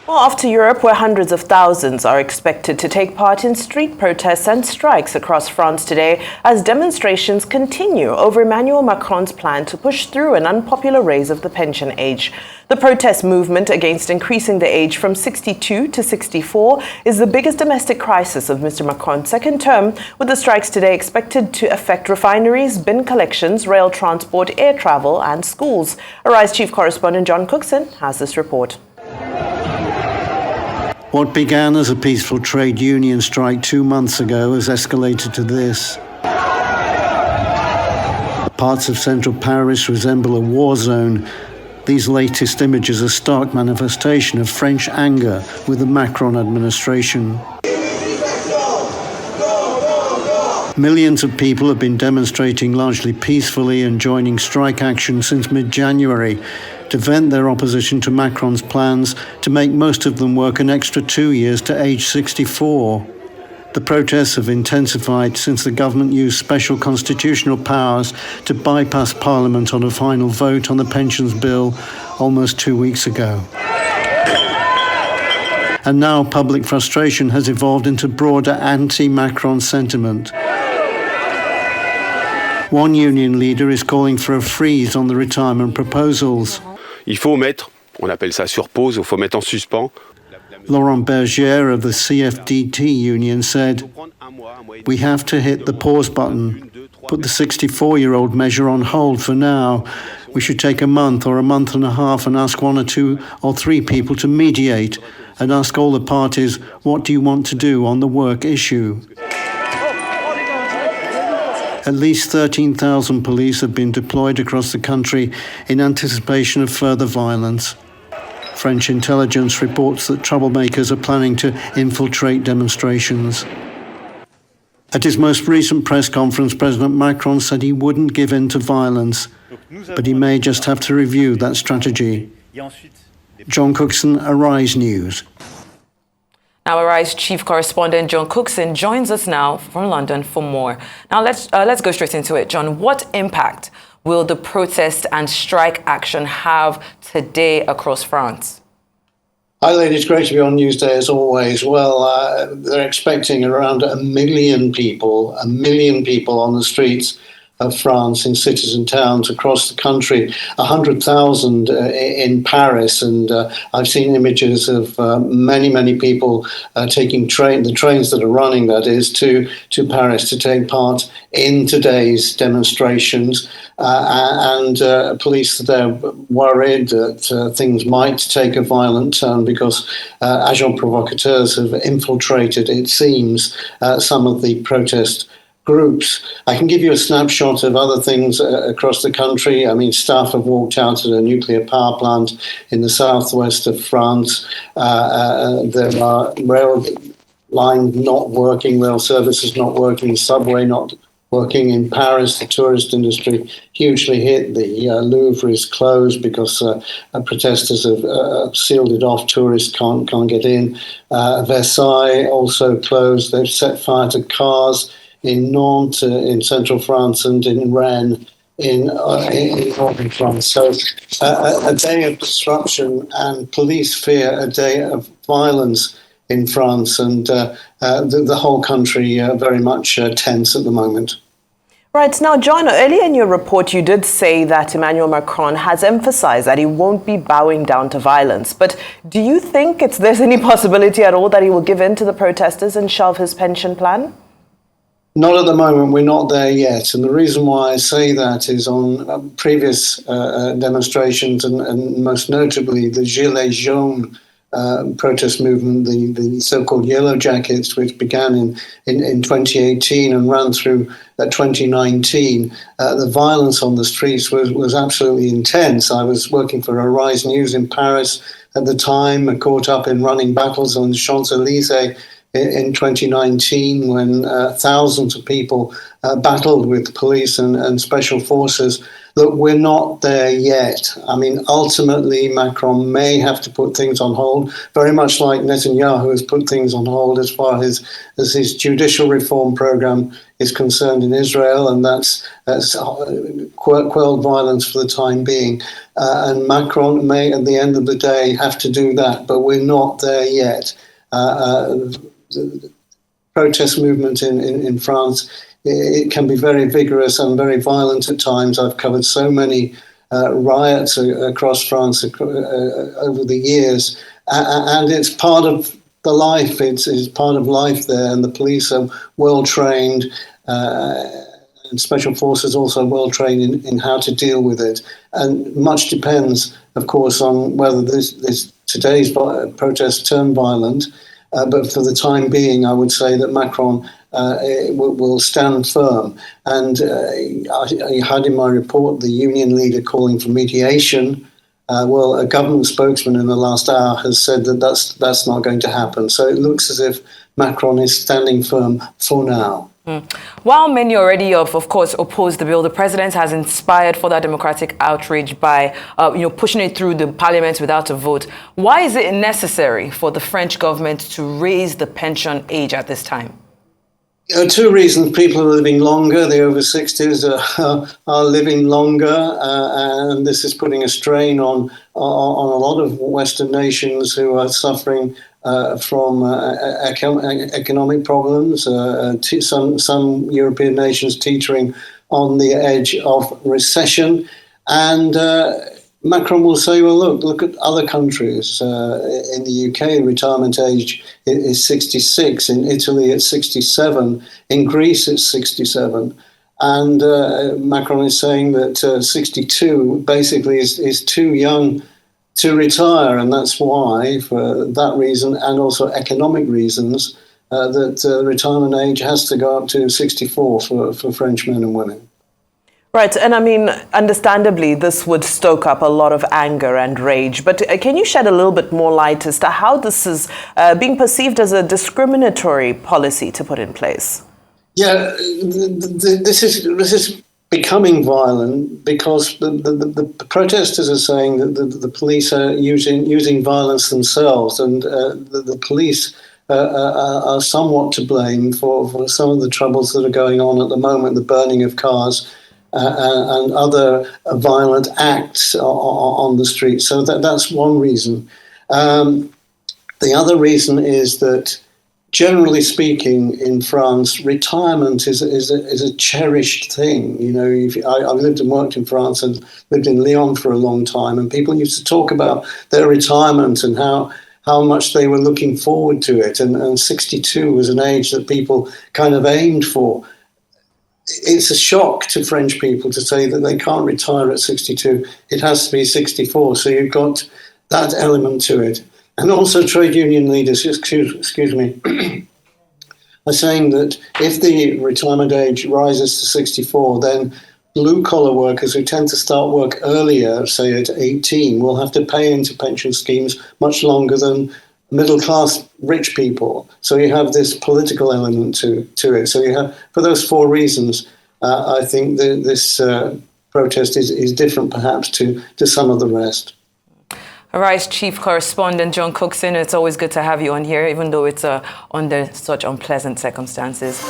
Well, off to Europe, where hundreds of thousands are expected to take part in street protests and strikes across France today as demonstrations continue over Emmanuel Macron's plan to push through an unpopular raise of the pension age. The protest movement against increasing the age from 62 to 64 is the biggest domestic crisis of Mr. Macron's second term, with the strikes today expected to affect refineries, bin collections, rail transport, air travel and schools. Arise chief correspondent John Cookson has this report. What began as a peaceful trade union strike 2 months ago has escalated to this. Parts of central Paris resemble a war zone. These latest images are a stark manifestation of French anger with the Macron administration. Millions of people have been demonstrating largely peacefully and joining strike action since mid-January to vent their opposition to Macron's plans to make most of them work an extra 2 years to age 64. The protests have intensified since the government used special constitutional powers to bypass Parliament on a final vote on the pensions bill almost 2 weeks ago. And now public frustration has evolved into broader anti-Macron sentiment. One union leader is calling for a freeze on the retirement proposals. Il faut mettre, on appelle ça sur pause, il faut mettre en suspens. Laurent Berger of the CFDT union said, "We have to hit the pause button, put the 64-year-old measure on hold for now. We should take a month or a month and a half and ask 1 or 2 or 3 people to mediate and ask all the parties, what do you want to do on the work issue?" At least 13,000 police have been deployed across the country in anticipation of further violence. French intelligence reports that troublemakers are planning to infiltrate demonstrations. At his most recent press conference, President Macron said he wouldn't give in to violence, but he may just have to review that strategy. John Cookson, Arise News. Now, Arise chief correspondent John Cookson joins us now from London for more. Now, let's go straight into it. John, what impact will the protest and strike action have today across France? Hi, ladies. Great to be on Newsday as always. Well, they're expecting around 1 million people on the streets of France in cities and towns across the country, 100,000 in Paris, and I've seen images of many people taking the trains that are running, that is, to Paris to take part in today's demonstrations, and police there worried that things might take a violent turn because agents provocateurs have infiltrated, it seems, some of the protest groups. I can give you a snapshot of other things across the country. I mean, staff have walked out at a nuclear power plant in the southwest of France. There are rail lines not working, rail services not working, subway not working. In Paris, the tourist industry hugely hit. The Louvre is closed because protesters have sealed it off. Tourists can't get in. Versailles also closed. They've set fire to cars in Nantes, in central France, and in Rennes, in northern France. So a day of disruption, and police fear a day of violence in France, and the whole country very much tense at the moment. Right. Now, John, earlier in your report, you did say that Emmanuel Macron has emphasized that he won't be bowing down to violence. But do you think there's any possibility at all that he will give in to the protesters and shelve his pension plan? Not at the moment. We're not there yet. And the reason why I say that is on previous demonstrations, and most notably the Gilets jaunes protest movement, the so-called Yellow Jackets, which began in 2018 and ran through 2019, the violence on the streets was absolutely intense. I was working for Arise News in Paris at the time, caught up in running battles on the Champs-Élysées in 2019 when thousands of people battled with police and special forces. Look, we're not there yet. I mean, ultimately, Macron may have to put things on hold, very much like Netanyahu has put things on hold as far as his judicial reform program is concerned in Israel, and that's quelled violence for the time being. And Macron may, at the end of the day, have to do that, but we're not there yet. The protest movement in France, it can be very vigorous and very violent at times. I've covered so many riots across France over the years, and it's part of the life. It's part of life there, and the police are well trained, and special forces also well trained in how to deal with it. And much depends, of course, on whether today's protests turn violent. But for the time being, I would say that Macron will stand firm. And I had in my report the union leader calling for mediation. Well, a government spokesman in the last hour has said that that's not going to happen. So it looks as if Macron is standing firm for now. While many already, of course, oppose the bill, the president has inspired further democratic outrage by, pushing it through the parliament without a vote. Why is it necessary for the French government to raise the pension age at this time? Two reasons. People are living longer. The over 60s are living longer, and this is putting a strain on a lot of Western nations who are suffering from economic problems. Some European nations teetering on the edge of recession, and Macron will say, well, look at other countries. In the UK, retirement age is 66. In Italy, it's 67. In Greece, it's 67. And Macron is saying that 62 basically is too young to retire. And that's why, for that reason, and also economic reasons, that retirement age has to go up to 64 for French men and women. Right. And I mean, understandably, this would stoke up a lot of anger and rage. But can you shed a little bit more light as to how this is being perceived as a discriminatory policy to put in place? Yeah, this is becoming violent because the protesters are saying that the police are using violence themselves, and the police are somewhat to blame for some of the troubles that are going on at the moment, the burning of cars and other violent acts on the street. So that's one reason. The other reason is that, generally speaking, in France, retirement is a cherished thing. You know, I've lived and worked in France and lived in Lyon for a long time, and people used to talk about their retirement and how much they were looking forward to it. And 62 was an age that people kind of aimed for. It's a shock to French people to say that they can't retire at 62. It has to be 64. So you've got that element to it. And also trade union leaders, excuse me, are saying that if the retirement age rises to 64, then blue-collar workers who tend to start work earlier, say at 18, will have to pay into pension schemes much longer than middle-class rich people. So you have this political element to it. So you have, for those four reasons, I think this protest is different perhaps to some of the rest. All right, Chief Correspondent John Cookson, it's always good to have you on here, even though it's under such unpleasant circumstances.